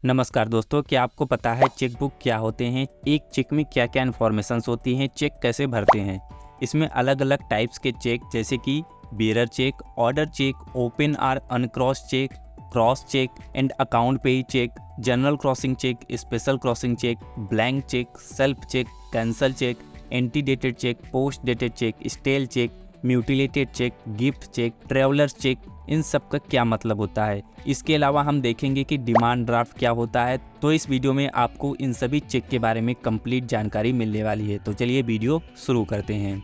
नमस्कार दोस्तों, क्या आपको पता है चेक बुक क्या होते हैं? एक चेक में क्या क्या इन्फॉर्मेशंस होती हैं? चेक कैसे भरते हैं? इसमें अलग अलग टाइप्स के चेक जैसे कि bearer cheque, order cheque, open और uncross cheque, cross cheque and account payee cheque, general crossing cheque, special crossing cheque, blank cheque, self cheque, cancel cheque, antedated cheque, post dated cheque, stale cheque, mutilated cheque, gift cheque, traveller cheque, इन सब का क्या मतलब होता है। इसके अलावा हम देखेंगे कि डिमांड ड्राफ्ट क्या होता है। तो इस वीडियो में आपको इन सभी चेक के बारे में कंप्लीट जानकारी मिलने वाली है। तो चलिए वीडियो शुरू करते हैं।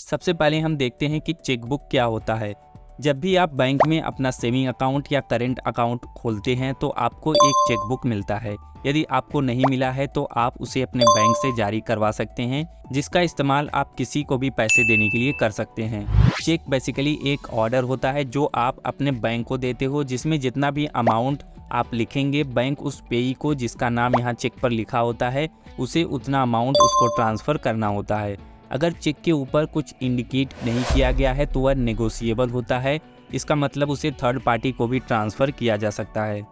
सबसे पहले हम देखते हैं कि चेकबुक क्या होता है। जब भी आप बैंक में अपना सेविंग अकाउंट या करेंट अकाउंट खोलते हैं तो आपको एक चेकबुक मिलता है। यदि आपको नहीं मिला है तो आप उसे अपने बैंक से जारी करवा सकते हैं, जिसका इस्तेमाल आप किसी को भी पैसे देने के लिए कर सकते हैं। चेक बेसिकली एक ऑर्डर होता है जो आप अपने बैंक को देते हो, जिसमें जितना भी अमाउंट आप लिखेंगे बैंक उस पेई को, जिसका नाम यहाँ चेक पर लिखा होता है, उसे उतना अमाउंट उसको ट्रांसफ़र करना होता है। अगर चेक के ऊपर कुछ इंडिकेट नहीं किया गया है तो वह नेगोशिएबल होता है। इसका मतलब उसे थर्ड पार्टी को भी ट्रांसफ़र किया जा सकता है।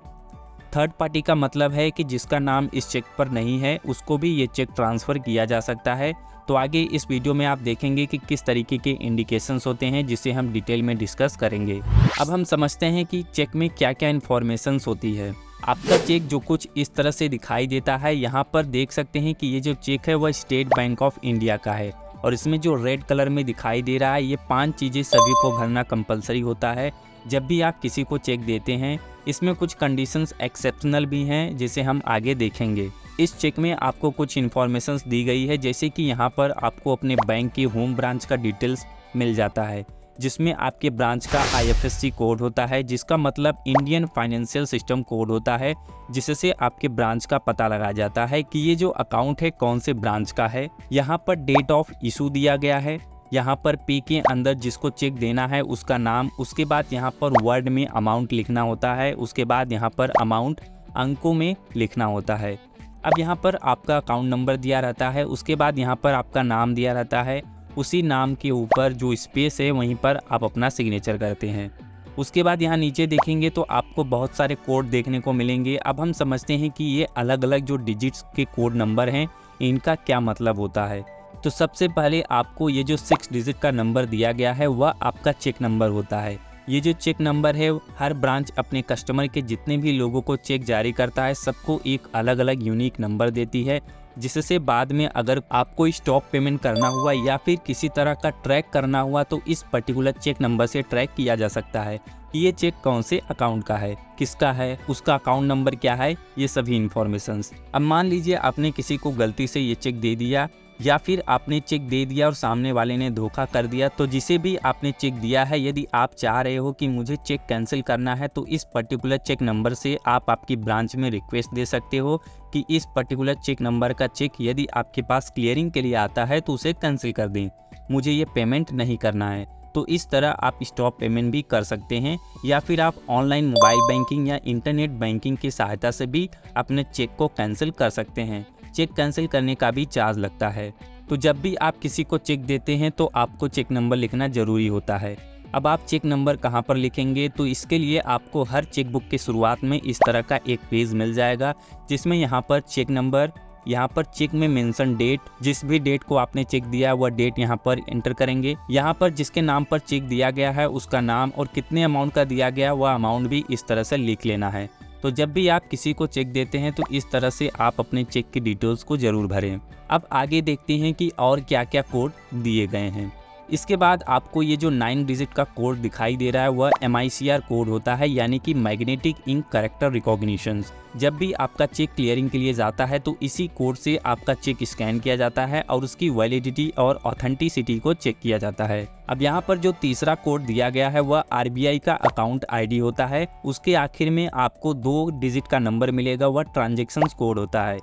थर्ड पार्टी का मतलब है कि जिसका नाम इस चेक पर नहीं है उसको भी ये चेक ट्रांसफ़र किया जा सकता है। तो आगे इस वीडियो में आप देखेंगे कि किस तरीके के इंडिकेशंस होते हैं, जिसे हम डिटेल में डिस्कस करेंगे। अब हम समझते हैं कि चेक में क्या क्या इन्फॉर्मेशंस होती है। आपका चेक जो कुछ इस तरह से दिखाई देता है, यहाँ पर देख सकते हैं कि ये जो चेक है वह स्टेट बैंक ऑफ इंडिया का है और इसमें जो रेड कलर में दिखाई दे रहा है, ये 5 चीज़ें सभी को भरना कंपलसरी होता है जब भी आप किसी को चेक देते हैं। इसमें कुछ कंडीशंस एक्सेप्शनल भी हैं, जिसे हम आगे देखेंगे। इस चेक में आपको कुछ इन्फॉर्मेशंस दी गई है, जैसे कि यहाँ पर आपको अपने बैंक की होम ब्रांच का डिटेल्स मिल जाता है, जिसमें आपके ब्रांच का IFSC कोड होता है, जिसका मतलब इंडियन फाइनेंशियल सिस्टम कोड होता है, जिससे आपके ब्रांच का पता लगाया जाता है कि ये जो अकाउंट है कौन से ब्रांच का है। यहाँ पर डेट ऑफ इशू दिया गया है, यहाँ पर पे के अंदर जिसको चेक देना है उसका नाम, उसके बाद यहाँ पर वर्ड में अमाउंट लिखना होता है, उसके बाद यहाँ पर अमाउंट अंकों में लिखना होता है। अब यहाँ पर आपका अकाउंट नंबर दिया रहता है, उसके बाद यहाँ पर आपका नाम दिया रहता है, उसी नाम के ऊपर जो स्पेस है वहीं पर आप अपना सिग्नेचर करते हैं। उसके बाद यहाँ नीचे देखेंगे तो आपको बहुत सारे कोड देखने को मिलेंगे। अब हम समझते हैं कि ये अलग अलग जो डिजिट्स के कोड नंबर हैं, इनका क्या मतलब होता है। तो सबसे पहले आपको ये जो 6 डिजिट का नंबर दिया गया है वह आपका चेक नंबर होता है। ये जो चेक नंबर है, हर ब्रांच अपने कस्टमर के जितने भी लोगों को चेक जारी करता है सबको एक अलग अलग यूनिक नंबर देती है, जिससे बाद में अगर आपको स्टॉप पेमेंट करना हुआ या फिर किसी तरह का ट्रैक करना हुआ तो इस पर्टिकुलर चेक नंबर से ट्रैक किया जा सकता है कि ये चेक कौन से अकाउंट का है, किसका है, उसका अकाउंट नंबर क्या है, ये सभी इन्फॉर्मेशंस। अब मान लीजिए आपने किसी को गलती से ये चेक दे दिया या फिर आपने चेक दे दिया और सामने वाले ने धोखा कर दिया, तो जिसे भी आपने चेक दिया है, यदि आप चाह रहे हो कि मुझे चेक कैंसिल करना है तो इस पर्टिकुलर चेक नंबर से आप आपकी ब्रांच में रिक्वेस्ट दे सकते हो कि इस पर्टिकुलर चेक नंबर का चेक यदि आपके पास क्लियरिंग के लिए आता है तो उसे कैंसिल कर दें, मुझे ये पेमेंट नहीं करना है। तो इस तरह आप स्टॉप पेमेंट भी कर सकते हैं, या फिर आप ऑनलाइन मोबाइल बैंकिंग या इंटरनेट बैंकिंग की सहायता से भी अपने चेक को कैंसिल कर सकते हैं। चेक कैंसिल करने का भी चार्ज लगता है। तो जब भी आप किसी को चेक देते हैं तो आपको चेक नंबर लिखना ज़रूरी होता है। अब आप चेक नंबर कहाँ पर लिखेंगे, तो इसके लिए आपको हर चेक बुक के शुरुआत में इस तरह का एक पेज मिल जाएगा, जिसमें यहाँ पर चेक नंबर, यहाँ पर चेक में मेंशन डेट, जिस भी डेट को आपने चेक दिया वह डेट यहाँ पर एंटर करेंगे। यहाँ पर जिसके नाम पर चेक दिया गया है उसका नाम और कितने अमाउंट का दिया गया वह अमाउंट भी इस तरह से लिख लेना है। तो जब भी आप किसी को चेक देते हैं तो इस तरह से आप अपने चेक की डिटेल्स को ज़रूर भरें। अब आगे देखते हैं कि और क्या क्या कोड दिए गए हैं। इसके बाद आपको ये जो 9 डिजिट का कोड दिखाई दे रहा है वह MICR कोड होता है, यानी कि मैग्नेटिक इंक कैरेक्टर रिकॉग्निशन। जब भी आपका चेक क्लियरिंग के लिए जाता है तो इसी कोड से आपका चेक स्कैन किया जाता है और उसकी वैलिडिटी और ऑथेंटिसिटी को चेक किया जाता है। अब यहाँ पर जो तीसरा कोड दिया गया है वह RBI का अकाउंट ID होता है। उसके आखिर में आपको 2 डिजिट का नंबर मिलेगा, वह ट्रांजेक्शन कोड होता है।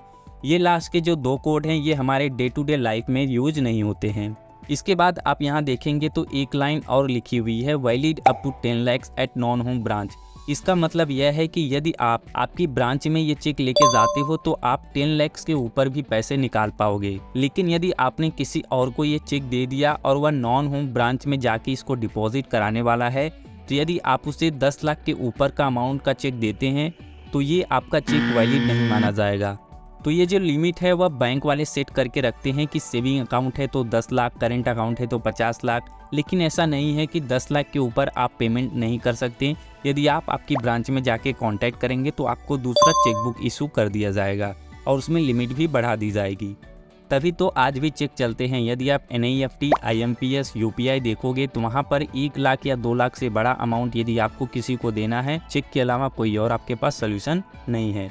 ये लास्ट के जो 2 कोड हैं ये हमारे डे टू डे लाइफ में यूज नहीं होते हैं। इसके बाद आप यहाँ देखेंगे तो एक लाइन और लिखी हुई है, valid up to 10 lakhs at non home branch. इसका मतलब यह है कि यदि आप आपकी ब्रांच में ये चेक लेके जाते हो तो आप 10 लाख के ऊपर भी पैसे निकाल पाओगे। लेकिन यदि आपने किसी और को ये चेक दे दिया और वह नॉन होम ब्रांच में जाके इसको डिपॉजिट कराने वाला है तो यदि आप उसे 10 लाख के ऊपर का अमाउंट का चेक देते हैं तो ये आपका चेक वैलिड नहीं माना जाएगा। तो ये जो लिमिट है वह बैंक वाले सेट करके रखते हैं कि सेविंग अकाउंट है तो 10 लाख, करेंट अकाउंट है तो 50 लाख, लेकिन ऐसा नहीं है कि 10 लाख के ऊपर आप पेमेंट नहीं कर सकते। यदि आप आपकी ब्रांच में जाके कांटेक्ट करेंगे तो आपको दूसरा चेकबुक इशू कर दिया जाएगा और उसमें लिमिट भी बढ़ा दी जाएगी। तभी तो आज भी चेक चलते हैं। यदि आप NEFT, IMPS, UPI देखोगे तो वहाँ पर 1 लाख या 2 लाख से बड़ा अमाउंट यदि आपको किसी को देना है, चेक के अलावा कोई और आपके पास सोल्यूशन नहीं है।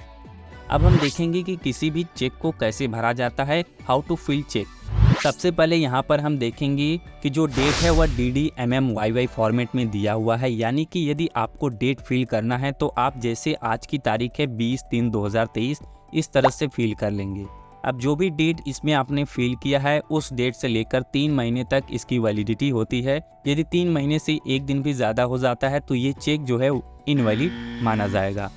अब हम देखेंगे कि किसी भी चेक को कैसे भरा जाता है, हाउ टू फिल चेक। सबसे पहले यहाँ पर हम देखेंगे कि जो डेट है वह DD-MM-YY फॉर्मेट में दिया हुआ है, यानी कि यदि आपको डेट फिल करना है तो आप जैसे आज की तारीख है 20/3/2023 इस तरह से फिल कर लेंगे। अब जो भी डेट इसमें आपने फिल किया है उस डेट से लेकर 3 महीने तक इसकी वैलिडिटी होती है। यदि 3 महीने से 1 दिन भी ज़्यादा हो जाता है तो ये चेक जो है इनवैलिड माना जाएगा।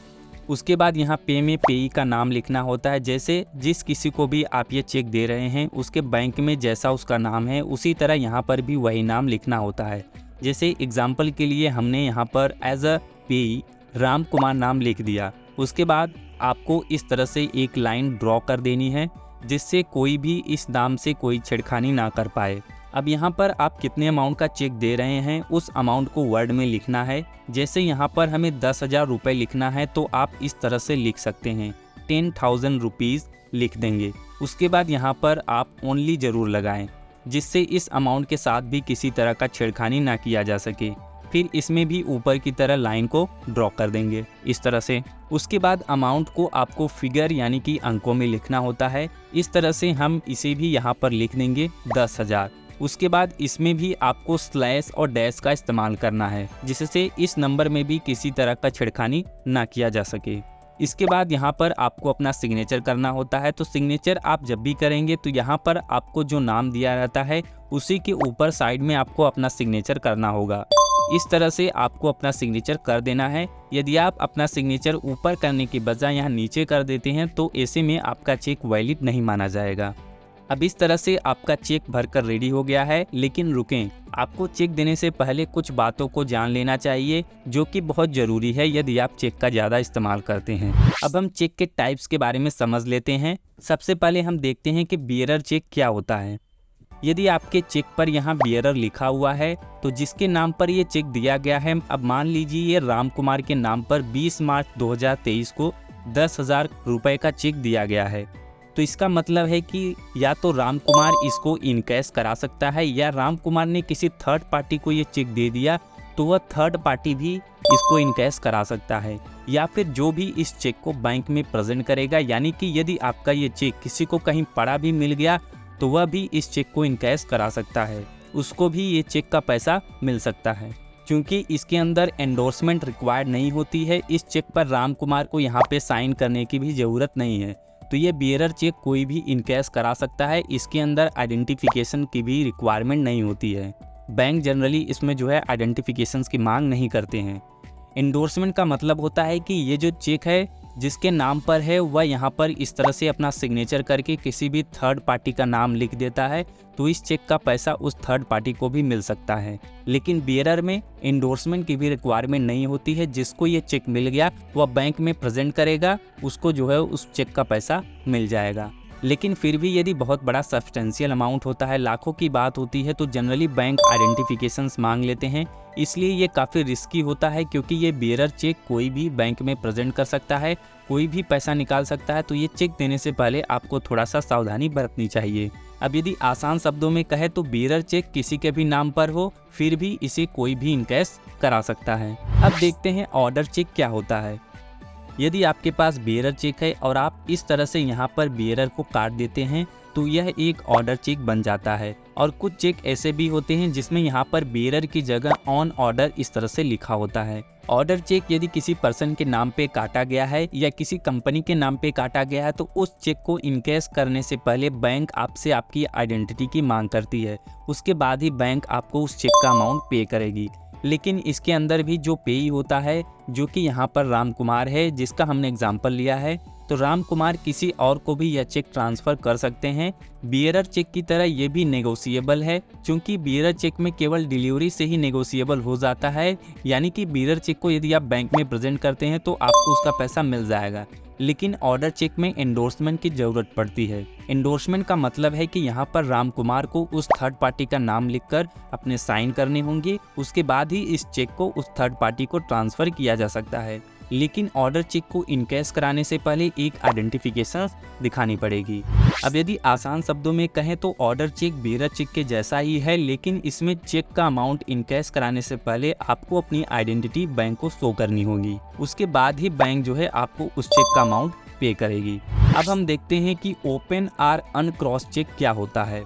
उसके बाद यहाँ पे में पेई का नाम लिखना होता है। जैसे जिस किसी को भी आप ये चेक दे रहे हैं उसके बैंक में जैसा उसका नाम है उसी तरह यहाँ पर भी वही नाम लिखना होता है। जैसे एग्जाम्पल के लिए हमने यहाँ पर एज अ पेई राम कुमार नाम लिख दिया। उसके बाद आपको इस तरह से एक लाइन ड्रॉ कर देनी है जिससे कोई भी इस नाम से कोई छेड़खानी ना कर पाए। अब यहाँ पर आप कितने अमाउंट का चेक दे रहे हैं उस अमाउंट को वर्ड में लिखना है। जैसे यहाँ पर हमें 10,000 रुपये लिखना है तो आप इस तरह से लिख सकते हैं, 10,000 रुपीज़ लिख देंगे। उसके बाद यहाँ पर आप ओनली ज़रूर लगाएं जिससे इस अमाउंट के साथ भी किसी तरह का छेड़खानी ना किया जा सके। फिर इसमें भी ऊपर की तरह लाइन को ड्रॉ कर देंगे इस तरह से। उसके बाद अमाउंट को आपको फिगर यानी कि अंकों में लिखना होता है। इस तरह से हम इसे भी यहाँ पर लिख देंगे 10,000। उसके बाद इसमें भी आपको स्लैश और डैश का इस्तेमाल करना है जिससे इस नंबर में भी किसी तरह का छेड़खानी ना किया जा सके। इसके बाद यहाँ पर आपको अपना सिग्नेचर करना होता है। तो सिग्नेचर आप जब भी करेंगे तो यहाँ पर आपको जो नाम दिया रहता है उसी के ऊपर साइड में आपको अपना सिग्नेचर करना होगा। इस तरह से आपको अपना सिग्नेचर कर देना है। यदि आप अपना सिग्नेचर ऊपर करने के बजाय यहाँ नीचे कर देते हैं तो ऐसे में आपका चेक वैलिड नहीं माना जाएगा। अब इस तरह से आपका चेक भरकर रेडी हो गया है। लेकिन रुकें, आपको चेक देने से पहले कुछ बातों को जान लेना चाहिए जो कि बहुत ज़रूरी है यदि आप चेक का ज़्यादा इस्तेमाल करते हैं। अब हम चेक के टाइप्स के बारे में समझ लेते हैं। सबसे पहले हम देखते हैं कि बियरर चेक क्या होता है। यदि आपके चेक पर यहाँ बियरर लिखा हुआ है तो जिसके नाम पर ये चेक दिया गया है, अब मान लीजिए ये राम कुमार के नाम पर 20 मार्च 2023 को 10,000 रुपये का चेक दिया गया है, तो इसका मतलब है कि या तो राम कुमार इसको इनकैश करा सकता है या राम कुमार ने किसी थर्ड पार्टी को ये चेक दे दिया तो वह थर्ड पार्टी भी इसको इनकैश करा सकता है, या फिर जो भी इस चेक को बैंक में प्रेजेंट करेगा, यानी कि यदि आपका ये चेक किसी को कहीं पड़ा भी मिल गया तो वह भी इस चेक को इनकैश करा सकता है, उसको भी ये चेक का पैसा मिल सकता है। क्योंकि इसके अंदर एंडोर्समेंट रिक्वायर्ड नहीं होती है, इस चेक पर राम कुमार को यहाँ पे साइन करने की भी ज़रूरत नहीं है, तो ये बियरर चेक कोई भी इनकैश करा सकता है। इसके अंदर आइडेंटिफिकेशन की भी रिक्वायरमेंट नहीं होती है। बैंक जनरली इसमें जो है आइडेंटिफिकेशंस की मांग नहीं करते हैं। एंडोर्समेंट का मतलब होता है कि ये जो चेक है जिसके नाम पर है वह यहाँ पर इस तरह से अपना सिग्नेचर करके किसी भी थर्ड पार्टी का नाम लिख देता है तो इस चेक का पैसा उस थर्ड पार्टी को भी मिल सकता है। लेकिन बियरर में एंडोर्समेंट की भी रिक्वायरमेंट नहीं होती है। जिसको ये चेक मिल गया वह बैंक में प्रेजेंट करेगा, उसको जो है उस चेक का पैसा मिल जाएगा। लेकिन फिर भी यदि बहुत बड़ा सब्सटेंशियल अमाउंट होता है, लाखों की बात होती है, तो जनरली बैंक आइडेंटिफिकेशंस मांग लेते हैं। इसलिए ये काफ़ी रिस्की होता है क्योंकि ये बियरर चेक कोई भी बैंक में प्रेजेंट कर सकता है, कोई भी पैसा निकाल सकता है। तो ये चेक देने से पहले आपको थोड़ा सा सावधानी बरतनी चाहिए। अब यदि आसान शब्दों में कहे तो बियरर चेक किसी के भी नाम पर हो फिर भी इसे कोई भी इनकैश करा सकता है। अब देखते हैं ऑर्डर चेक क्या होता है। यदि आपके पास बियरर चेक है और आप इस तरह से यहाँ पर बियरर को काट देते हैं तो यह एक ऑर्डर चेक बन जाता है। और कुछ चेक ऐसे भी होते हैं जिसमें यहाँ पर बियरर की जगह ऑन ऑर्डर इस तरह से लिखा होता है। ऑर्डर चेक यदि किसी पर्सन के नाम पे काटा गया है या किसी कंपनी के नाम पे काटा गया है तो उस चेक को इनकैश करने से पहले बैंक आपसे आपकी आइडेंटिटी की मांग करती है। उसके बाद ही बैंक आपको उस चेक का अमाउंट पे करेगी। लेकिन इसके अंदर भी जो पेई होता है, जो कि यहाँ पर राम कुमार है जिसका हमने एग्जाम्पल लिया है, तो राम कुमार किसी और को भी यह चेक ट्रांसफ़र कर सकते हैं। बियरर चेक की तरह ये भी नेगोशिएबल है, क्योंकि बियरर चेक में केवल डिलीवरी से ही नेगोशिएबल हो जाता है, यानी कि बियरर चेक को यदि आप बैंक में प्रेजेंट करते हैं तो आपको उसका पैसा मिल जाएगा। लेकिन ऑर्डर चेक में एंडोर्समेंट की ज़रूरत पड़ती है। एंडोर्समेंट का मतलब है कि यहाँ पर राम कुमार को उस थर्ड पार्टी का नाम लिखकर अपने साइन करने होंगे, उसके बाद ही इस चेक को उस थर्ड पार्टी को ट्रांसफ़र किया जा सकता है। लेकिन ऑर्डर चेक को इनकैश कराने से पहले एक आइडेंटिफिकेशन दिखानी पड़ेगी। अब यदि आसान शब्दों में कहें तो ऑर्डर चेक बियरर चेक के जैसा ही है, लेकिन इसमें चेक का अमाउंट इनकैश कराने से पहले आपको अपनी आइडेंटिटी बैंक को शो करनी होगी। उसके बाद ही बैंक जो है आपको उस चेक का अमाउंट पे करेगी। अब हम देखते हैं कि ओपन और अनक्रॉस चेक क्या होता है।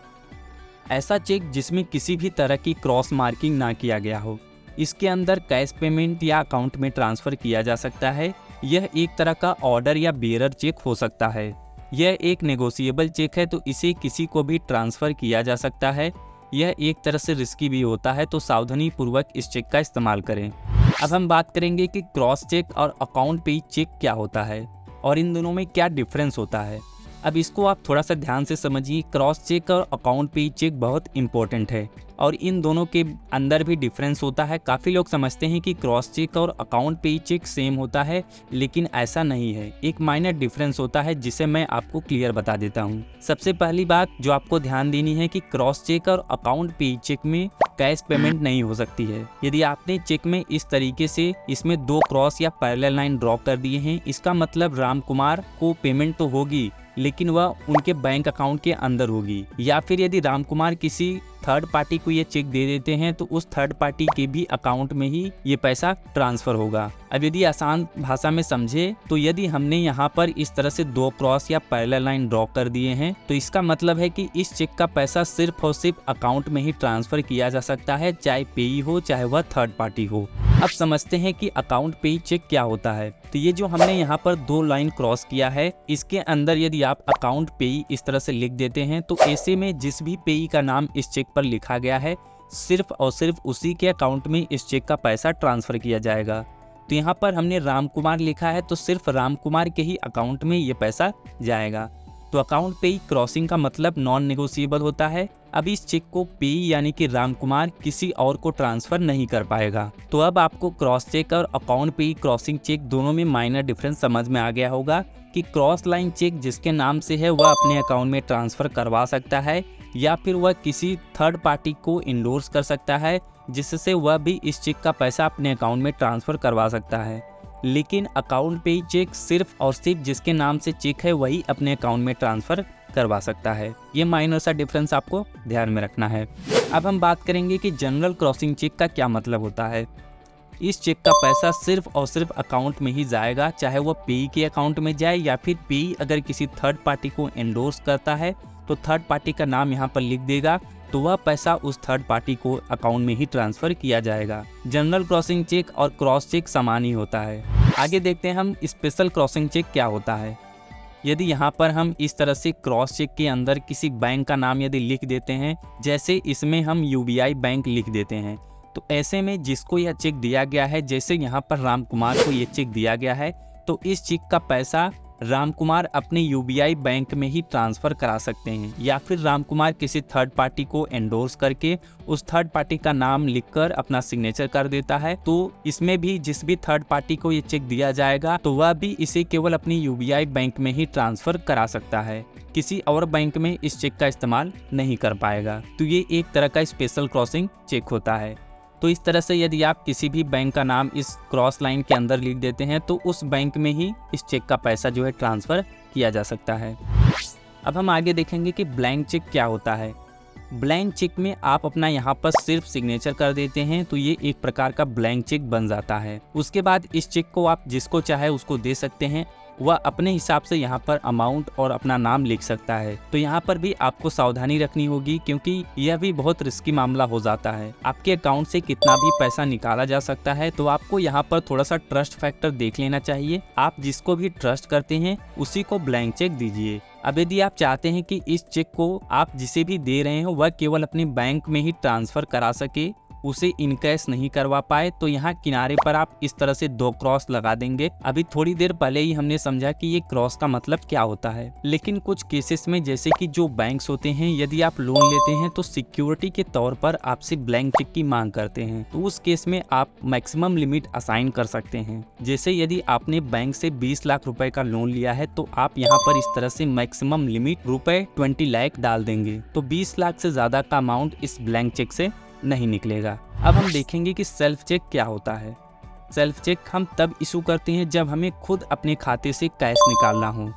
ऐसा चेक जिसमें किसी भी तरह की क्रॉस मार्किंग ना किया गया हो। इसके अंदर कैश पेमेंट या अकाउंट में ट्रांसफ़र किया जा सकता है। यह एक तरह का ऑर्डर या बियरर चेक हो सकता है। यह एक नेगोशिएबल चेक है, तो इसे किसी को भी ट्रांसफ़र किया जा सकता है। यह एक तरह से रिस्की भी होता है, तो सावधानी पूर्वक इस चेक का इस्तेमाल करें। अब हम बात करेंगे कि क्रॉस चेक और अकाउंट पे चेक क्या होता है और इन दोनों में क्या डिफरेंस होता है। अब इसको आप थोड़ा सा ध्यान से समझिए। क्रॉस चेक और अकाउंट पे चेक बहुत इंपॉर्टेंट है और इन दोनों के अंदर भी डिफरेंस होता है। काफ़ी लोग समझते हैं कि क्रॉस चेक और अकाउंट पे चेक सेम होता है, लेकिन ऐसा नहीं है। एक माइनर डिफरेंस होता है जिसे मैं आपको क्लियर बता देता हूँ। सबसे पहली बात जो आपको ध्यान देनी है कि क्रॉस चेक और अकाउंट पे चेक में कैश पेमेंट नहीं हो सकती है। यदि आपने चेक में इस तरीके से इसमें 2 क्रॉस या पैरेलल लाइन ड्रॉ कर दिए हैं, इसका मतलब राम कुमार को पेमेंट तो होगी, लेकिन वह उनके बैंक अकाउंट के अंदर होगी। या फिर यदि राम कुमार किसी थर्ड पार्टी को ये चेक दे देते हैं तो उस थर्ड पार्टी के भी अकाउंट में ही ये पैसा ट्रांसफ़र होगा। अब यदि आसान भाषा में समझे तो यदि हमने यहाँ पर इस तरह से 2 क्रॉस या पैरेलल लाइन ड्रॉ कर दिए हैं, तो इसका मतलब है कि इस चेक का पैसा सिर्फ और सिर्फ अकाउंट में ही ट्रांसफ़र किया जा सकता है, चाहे पेई हो चाहे वह थर्ड पार्टी हो। अब समझते हैं कि अकाउंट पे चेक क्या होता है। तो ये जो हमने यहाँ पर 2 लाइन क्रॉस किया है, इसके अंदर यदि आप अकाउंट पेई इस तरह से लिख देते हैं तो ऐसे में जिस भी पेई का नाम इस चेक पर लिखा गया है, सिर्फ और सिर्फ उसी के अकाउंट में इस चेक का पैसा ट्रांसफ़र किया जाएगा। तो यहाँ पर हमने राम कुमार लिखा है, तो सिर्फ राम कुमार के ही अकाउंट में ये पैसा जाएगा। तो अकाउंट पे क्रॉसिंग का मतलब नॉन नेगोशिएबल होता है। अब इस चेक को पे यानी कि राम कुमार किसी और को ट्रांसफ़र नहीं कर पाएगा। तो अब आपको क्रॉस चेक और अकाउंट पे क्रॉसिंग चेक दोनों में माइनर डिफरेंस समझ में आ गया होगा कि क्रॉस लाइन चेक जिसके नाम से है वह अपने अकाउंट में ट्रांसफ़र करवा सकता है, या फिर वह किसी थर्ड पार्टी को इंडोर्स कर सकता है जिससे वह भी इस चेक का पैसा अपने अकाउंट में ट्रांसफ़र करवा सकता है। लेकिन अकाउंट पे चेक सिर्फ और सिर्फ जिसके नाम से चेक है वही अपने अकाउंट में ट्रांसफ़र करवा सकता है। ये माइनर सा डिफरेंस आपको ध्यान में रखना है। अब हम बात करेंगे कि जनरल क्रॉसिंग चेक का क्या मतलब होता है। इस चेक का पैसा सिर्फ और सिर्फ अकाउंट में ही जाएगा, चाहे वह पेई के अकाउंट में जाए या फिर पेई अगर किसी थर्ड पार्टी को एंडोर्स करता है तो थर्ड पार्टी का नाम यहाँ पर लिख देगा, तो वह पैसा उस थर्ड पार्टी को अकाउंट में ही ट्रांसफ़र किया जाएगा। जनरल क्रॉसिंग चेक और क्रॉस चेक समान ही होता है। आगे देखते हैं हम स्पेशल क्रॉसिंग चेक क्या होता है। यदि यहाँ पर हम इस तरह से क्रॉस चेक के अंदर किसी बैंक का नाम यदि लिख देते हैं, जैसे इसमें हम UBI बैंक लिख देते हैं, तो ऐसे में जिसको यह चेक दिया गया है, जैसे यहाँ पर राम कुमार को ये चेक दिया गया है, तो इस चेक का पैसा राम कुमार अपने UBI बैंक में ही ट्रांसफ़र करा सकते हैं, या फिर राम कुमार किसी थर्ड पार्टी को एंडोर्स करके उस थर्ड पार्टी का नाम लिखकर अपना सिग्नेचर कर देता है। तो इसमें भी जिस भी थर्ड पार्टी को ये चेक दिया जाएगा तो वह भी इसे केवल अपनी UBI बैंक में ही ट्रांसफ़र करा सकता है, किसी और बैंक में इस चेक का इस्तेमाल नहीं कर पाएगा। तो ये एक तरह का स्पेशल क्रॉसिंग चेक होता है। तो इस तरह से यदि आप किसी भी बैंक का नाम इस क्रॉस लाइन के अंदर लिख देते हैं तो उस बैंक में ही इस चेक का पैसा जो है ट्रांसफ़र किया जा सकता है। अब हम आगे देखेंगे कि ब्लैंक चेक क्या होता है। ब्लैंक चेक में आप अपना यहाँ पर सिर्फ सिग्नेचर कर देते हैं तो ये एक प्रकार का ब्लैंक चेक बन जाता है। उसके बाद इस चेक को आप जिसको चाहे उसको दे सकते हैं, वह अपने हिसाब से यहाँ पर अमाउंट और अपना नाम लिख सकता है। तो यहाँ पर भी आपको सावधानी रखनी होगी, क्योंकि यह भी बहुत रिस्की मामला हो जाता है। आपके अकाउंट से कितना भी पैसा निकाला जा सकता है, तो आपको यहाँ पर थोड़ा सा ट्रस्ट फैक्टर देख लेना चाहिए। आप जिसको भी ट्रस्ट करते हैं उसी को ब्लैंक चेक दीजिए। अब यदि आप चाहते हैं कि इस चेक को आप जिसे भी दे रहे हो वह केवल अपने बैंक में ही ट्रांसफ़र करा सके, उसे इनकैश नहीं करवा पाए तो यहाँ किनारे पर आप इस तरह से 2 क्रॉस लगा देंगे। अभी थोड़ी देर पहले ही हमने समझा कि ये क्रॉस का मतलब क्या होता है। लेकिन कुछ केसेस में जैसे कि जो बैंक्स होते हैं, यदि आप लोन लेते हैं तो सिक्योरिटी के तौर पर आपसे ब्लैंक चेक की मांग करते हैं, तो उस केस में आप मैक्सिमम लिमिट असाइन कर सकते हैं। जैसे यदि आपने बैंक से 20 लाख रुपए का लोन लिया है तो आप यहाँ पर इस तरह से मैक्सिमम लिमिट रुपए 20 लाख डाल देंगे, तो 20 लाख से ज्यादा का अमाउंट इस ब्लैंक चेक से नहीं निकलेगा। अब हम देखेंगे कि सेल्फ चेक क्या होता है। सेल्फ चेक हम तब इशू करते हैं जब हमें खुद अपने खाते से कैश निकालना हो।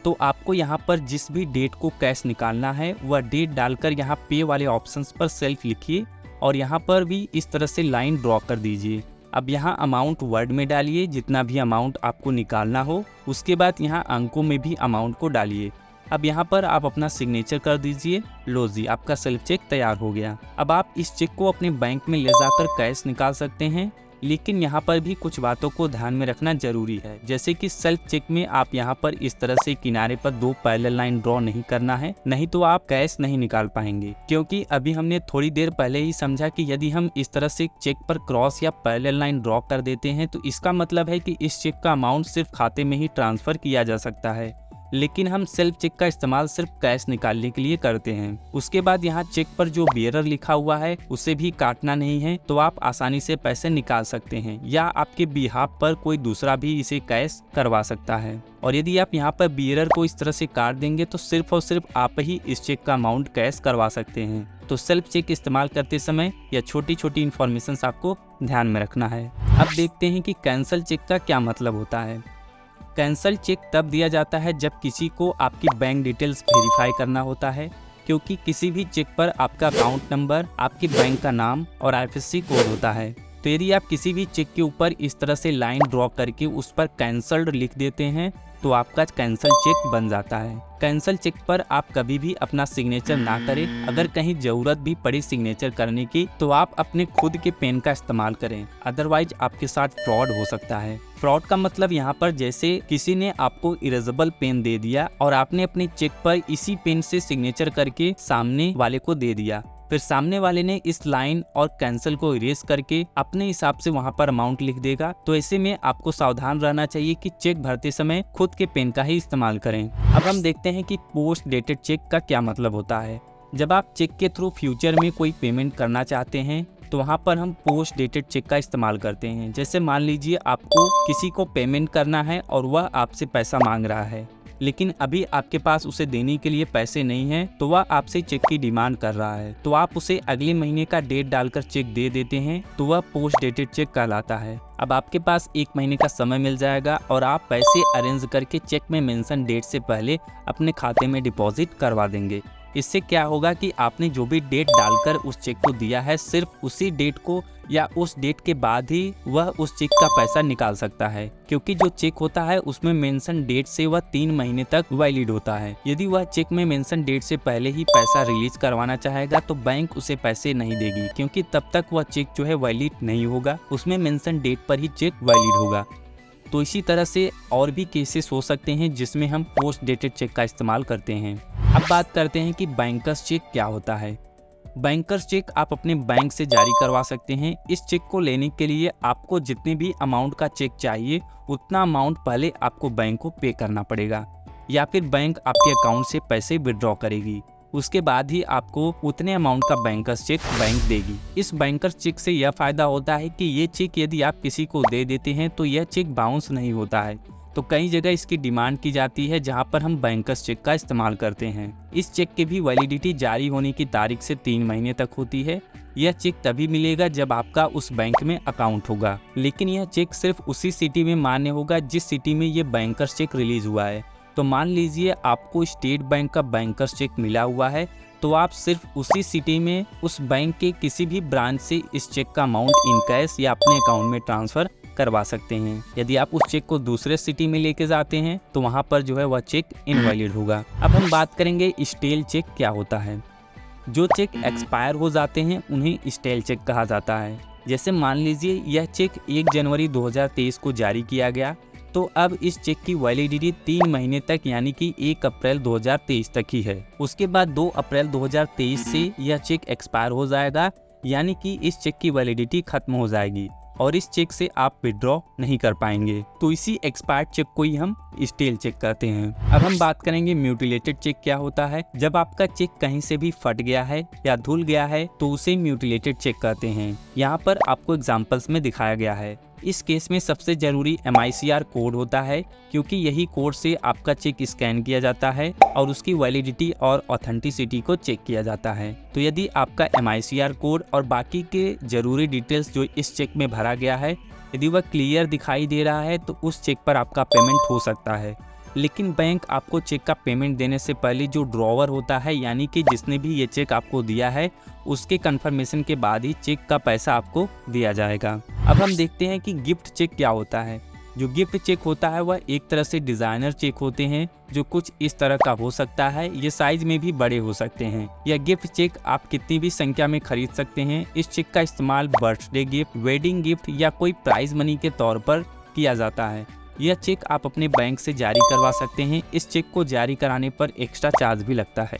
तो आपको यहाँ पर जिस भी डेट को कैश निकालना है वह डेट डालकर यहाँ पे वाले ऑप्शंस पर सेल्फ लिखिए और यहाँ पर भी इस तरह से लाइन ड्रॉ कर दीजिए। अब यहाँ अमाउंट वर्ड में डालिए जितना भी अमाउंट आपको निकालना हो, उसके बाद यहाँ अंकों में भी अमाउंट को डालिए। अब यहाँ पर आप अपना सिग्नेचर कर दीजिए। लो जी, आपका सेल्फ चेक तैयार हो गया। अब आप इस चेक को अपने बैंक में ले जाकर कैश निकाल सकते हैं, लेकिन यहाँ पर भी कुछ बातों को ध्यान में रखना जरूरी है। जैसे कि सेल्फ चेक में आप यहाँ पर इस तरह से किनारे पर 2 पैरेलल लाइन ड्रॉ नहीं करना है, नहीं तो आप कैश नहीं निकाल पाएंगे। क्योंकि अभी हमने थोड़ी देर पहले ही समझा कि यदि हम इस तरह से चेक पर क्रॉस या पैरेलल लाइन ड्रॉ कर देते हैं तो इसका मतलब है कि इस चेक का अमाउंट सिर्फ खाते में ही ट्रांसफर किया जा सकता है, लेकिन हम सेल्फ चेक का इस्तेमाल सिर्फ कैश निकालने के लिए करते हैं। उसके बाद यहाँ चेक पर जो बियरर लिखा हुआ है उसे भी काटना नहीं है, तो आप आसानी से पैसे निकाल सकते हैं या आपके बिहाफ पर कोई दूसरा भी इसे कैश करवा सकता है। और यदि आप यहाँ पर बियरर को इस तरह से काट देंगे तो सिर्फ और सिर्फ आप ही इस चेक का अमाउंट कैश करवा सकते हैं। तो सेल्फ चेक इस्तेमाल करते समय यह छोटी छोटी इन्फॉर्मेशन आपको ध्यान में रखना है। अब देखते हैं कि कैंसल चेक का क्या मतलब होता है। कैंसल चेक तब दिया जाता है जब किसी को आपकी बैंक डिटेल्स वेरीफाई करना होता है, क्योंकि किसी भी चेक पर आपका अकाउंट नंबर, आपके बैंक का नाम और आईएफएससी कोड होता है। तो यदि आप किसी भी चेक के ऊपर इस तरह से लाइन ड्रॉ करके उस पर कैंसल्ड लिख देते हैं तो आपका कैंसल चेक बन जाता है। कैंसल चेक पर आप कभी भी अपना सिग्नेचर ना करें। अगर कहीं जरूरत भी पड़ी सिग्नेचर करने की तो आप अपने खुद के पेन का इस्तेमाल करें, अदरवाइज आपके साथ फ्रॉड हो सकता है। फ्रॉड का मतलब यहाँ पर जैसे किसी ने आपको इरेजेबल पेन दे दिया और आपने अपने चेक पर इसी पेन से सिग्नेचर करके सामने वाले को दे दिया, फिर सामने वाले ने इस लाइन और कैंसिल को इरेज करके अपने हिसाब से वहां पर अमाउंट लिख देगा। तो ऐसे में आपको सावधान रहना चाहिए कि चेक भरते समय खुद के पेन का ही इस्तेमाल करें। अब हम देखते हैं कि पोस्ट डेटेड चेक का क्या मतलब होता है। जब आप चेक के थ्रू फ्यूचर में कोई पेमेंट करना चाहते हैं तो वहाँ पर हम पोस्ट डेटेड चेक का इस्तेमाल करते हैं। जैसे मान लीजिए आपको किसी को पेमेंट करना है और वह आपसे पैसा मांग रहा है, लेकिन अभी आपके पास उसे देने के लिए पैसे नहीं हैं, तो वह आपसे चेक की डिमांड कर रहा है। तो आप उसे अगले महीने का डेट डालकर चेक दे देते हैं, तो वह पोस्ट डेटेड चेक कहलाता है। अब आपके पास 1 महीने का समय मिल जाएगा और आप पैसे अरेंज करके चेक में मेंशन डेट से पहले अपने खाते में डिपॉजिट करवा देंगे। इससे क्या होगा कि आपने जो भी डेट डालकर उस चेक को दिया है, सिर्फ उसी डेट को या उस डेट के बाद ही वह उस चेक का पैसा निकाल सकता है, क्योंकि जो चेक होता है उसमें मेंशन डेट से वह 3 महीने तक वैलिड होता है। यदि वह चेक में मेंशन डेट से पहले ही पैसा रिलीज करवाना चाहेगा तो बैंक उसे पैसे नहीं देगी, क्योंकि तब तक वह चेक जो है वैलिड नहीं होगा, उसमें मेंशन डेट पर ही चेक वैलिड होगा। तो इसी तरह से और भी केसेस हो सकते हैं जिसमें हम पोस्ट डेटेड चेक का इस्तेमाल करते हैं। अब बात करते हैं कि बैंकर्स चेक क्या होता है। बैंकर्स चेक आप अपने बैंक से जारी करवा सकते हैं। इस चेक को लेने के लिए आपको जितने भी अमाउंट का चेक चाहिए उतना अमाउंट पहले आपको बैंक को पे करना पड़ेगा, या फिर बैंक आपके अकाउंट से पैसे विड्रॉ करेगी। उसके बाद ही आपको उतने अमाउंट का बैंकर्स चेक बैंक देगी। इस बैंकर्स चेक से यह फायदा होता है कि ये चेक यदि आप किसी को दे देते हैं तो यह चेक बाउंस नहीं होता है। तो कई जगह इसकी डिमांड की जाती है जहां पर हम बैंकर्स चेक का इस्तेमाल करते हैं। इस चेक की भी वैलिडिटी जारी होने की तारीख से 3 महीने तक होती है। यह चेक तभी मिलेगा जब आपका उस बैंक में अकाउंट होगा, लेकिन यह चेक सिर्फ उसी सिटी में मान्य होगा जिस सिटी में ये बैंकर्स चेक रिलीज हुआ है। तो मान लीजिए आपको स्टेट बैंक का बैंकर्स चेक मिला हुआ है, तो आप सिर्फ उसी सिटी में उस बैंक के किसी भी ब्रांच से इस चेक का अमाउंट इन कैश या अपने अकाउंट में ट्रांसफर करवा सकते हैं। यदि आप उस चेक को दूसरे सिटी में लेके जाते हैं तो वहां पर जो है वह चेक इनवैलिड होगा। अब हम बात करेंगे स्टेल चेक क्या होता है। जो चेक एक्सपायर हो जाते हैं उन्हें स्टेल चेक कहा जाता है। जैसे मान लीजिए यह चेक 1 जनवरी 2023 को जारी किया गया, तो अब इस चेक की वैलिडिटी 3 महीने तक यानी कि 1 अप्रैल 2023 तक ही है। उसके बाद 2 अप्रैल 2023 से यह चेक एक्सपायर हो जाएगा, यानी कि इस चेक की वैलिडिटी खत्म हो जाएगी और इस चेक से आप विड्रॉ नहीं कर पाएंगे। तो इसी एक्सपायर्ड चेक को ही हम स्टेल चेक कहते हैं। अब हम बात करेंगे म्यूटिलेटेड चेक क्या होता है। जब आपका चेक कहीं से भी फट गया है या धुल गया है तो उसे म्यूटिलेटेड चेक कहते हैं। यहाँ पर आपको एग्जाम्पल्स में दिखाया गया है। इस केस में सबसे जरूरी MICR कोड होता है, क्योंकि यही कोड से आपका चेक स्कैन किया जाता है और उसकी वैलिडिटी और ऑथेंटिसिटी को चेक किया जाता है। तो यदि आपका MICR कोड और बाकी के जरूरी डिटेल्स जो इस चेक में भरा गया है यदि वह क्लियर दिखाई दे रहा है तो उस चेक पर आपका पेमेंट हो सकता है। लेकिन बैंक आपको चेक का पेमेंट देने से पहले जो ड्रॉवर होता है, यानी कि जिसने भी ये चेक आपको दिया है, उसके कंफर्मेशन के बाद ही चेक का पैसा आपको दिया जाएगा। अब हम देखते हैं कि गिफ्ट चेक क्या होता है। जो गिफ्ट चेक होता है वह एक तरह से डिज़ाइनर चेक होते हैं, जो कुछ इस तरह का हो सकता है। ये साइज में भी बड़े हो सकते हैं। यह गिफ्ट चेक आप कितनी भी संख्या में खरीद सकते हैं। इस चेक का इस्तेमाल बर्थडे गिफ्ट, वेडिंग गिफ्ट या कोई प्राइज मनी के तौर पर किया जाता है। यह चेक आप अपने बैंक से जारी करवा सकते हैं। इस चेक को जारी कराने पर एक्स्ट्रा चार्ज भी लगता है।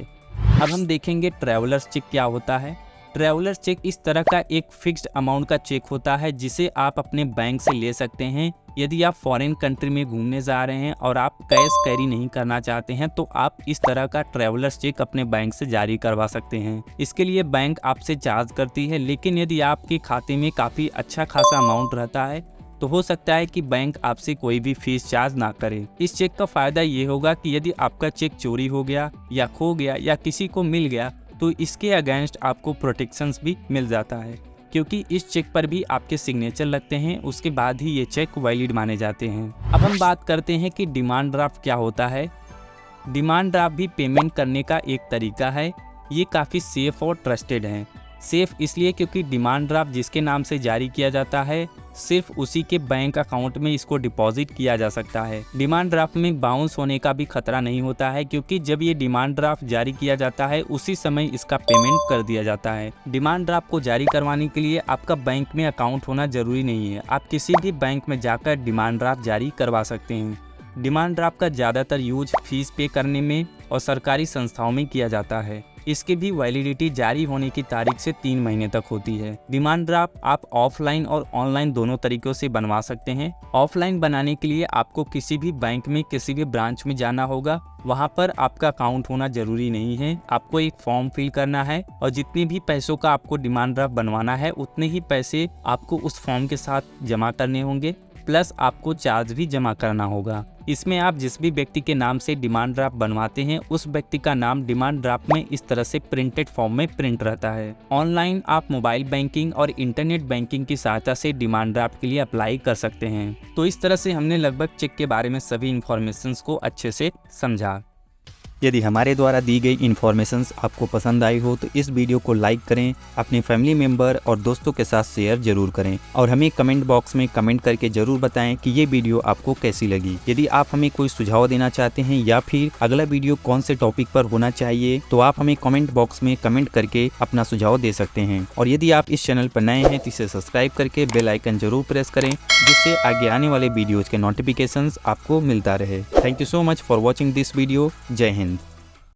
अब हम देखेंगे ट्रैवलर्स चेक क्या होता है। ट्रैवलर्स चेक इस तरह का एक फिक्स्ड अमाउंट का चेक होता है जिसे आप अपने बैंक से ले सकते हैं। यदि आप फॉरेन कंट्री में घूमने जा रहे हैं और आप कैश कैरी नहीं करना चाहते हैं तो आप इस तरह का ट्रैवलर्स चेक अपने बैंक से जारी करवा सकते हैं। इसके लिए बैंक आपसे चार्ज करती है, लेकिन यदि आपके खाते में काफ़ी अच्छा खासा अमाउंट रहता है तो हो सकता है कि बैंक आपसे कोई भी फीस चार्ज ना करे। इस चेक का फायदा ये होगा कि यदि आपका चेक चोरी हो गया या खो गया या किसी को मिल गया तो इसके अगेंस्ट आपको प्रोटेक्शंस भी मिल जाता है, क्योंकि इस चेक पर भी आपके सिग्नेचर लगते हैं। उसके बाद ही ये चेक वैलिड माने जाते हैं। अब हम बात करते हैं कि डिमांड ड्राफ्ट क्या होता है। डिमांड ड्राफ्ट भी पेमेंट करने का एक तरीका है। ये काफ़ी सेफ और ट्रस्टेड है। सेफ इसलिए क्योंकि डिमांड ड्राफ्ट जिसके नाम से जारी किया जाता है सिर्फ उसी के बैंक अकाउंट में इसको डिपॉजिट किया जा सकता है। डिमांड ड्राफ्ट में बाउंस होने का भी खतरा नहीं होता है, क्योंकि जब ये डिमांड ड्राफ्ट जारी किया जाता है उसी समय इसका पेमेंट कर दिया जाता है। डिमांड ड्राफ्ट को जारी करवाने के लिए आपका बैंक में अकाउंट होना जरूरी नहीं है। आप किसी भी बैंक में जाकर डिमांड ड्राफ्ट जारी करवा सकते हैं। डिमांड ड्राफ्ट का ज़्यादातर यूज फीस पे करने में और सरकारी संस्थाओं में किया जाता है। इसकी भी वैलिडिटी जारी होने की तारीख से 3 महीने तक होती है। डिमांड ड्राफ्ट आप ऑफलाइन और ऑनलाइन दोनों तरीकों से बनवा सकते हैं। ऑफलाइन बनाने के लिए आपको किसी भी बैंक में किसी भी ब्रांच में जाना होगा। वहां पर आपका अकाउंट होना जरूरी नहीं है। आपको एक फॉर्म फिल करना है और जितने भी पैसों का आपको डिमांड ड्राफ्ट बनवाना है उतने ही पैसे आपको उस फॉर्म के साथ जमा करने होंगे, प्लस आपको चार्ज भी जमा करना होगा। इसमें आप जिस भी व्यक्ति के नाम से डिमांड ड्राफ्ट बनवाते हैं उस व्यक्ति का नाम डिमांड ड्राफ्ट में इस तरह से प्रिंटेड फॉर्म में प्रिंट रहता है। ऑनलाइन आप मोबाइल बैंकिंग और इंटरनेट बैंकिंग की सहायता से डिमांड ड्राफ्ट के लिए अप्लाई कर सकते हैं। तो इस तरह से हमने लगभग चेक के बारे में सभी इंफॉर्मेशन को अच्छे से समझा। यदि हमारे द्वारा दी गई इन्फॉर्मेशंस आपको पसंद आई हो तो इस वीडियो को लाइक करें, अपने फैमिली मेम्बर और दोस्तों के साथ शेयर जरूर करें और हमें कमेंट बॉक्स में कमेंट करके जरूर बताएं कि ये वीडियो आपको कैसी लगी। यदि आप हमें कोई सुझाव देना चाहते हैं या फिर अगला वीडियो कौन से टॉपिक पर होना चाहिए तो आप हमें कमेंट बॉक्स में कमेंट करके अपना सुझाव दे सकते हैं। और यदि आप इस चैनल पर नए हैं तो इसे सब्सक्राइब करके बेल आइकन जरूर प्रेस करें, जिससे आगे आने वाले वीडियोज के नोटिफिकेशंस आपको मिलता रहे। Thank you so much for watching this video. जय हिंद।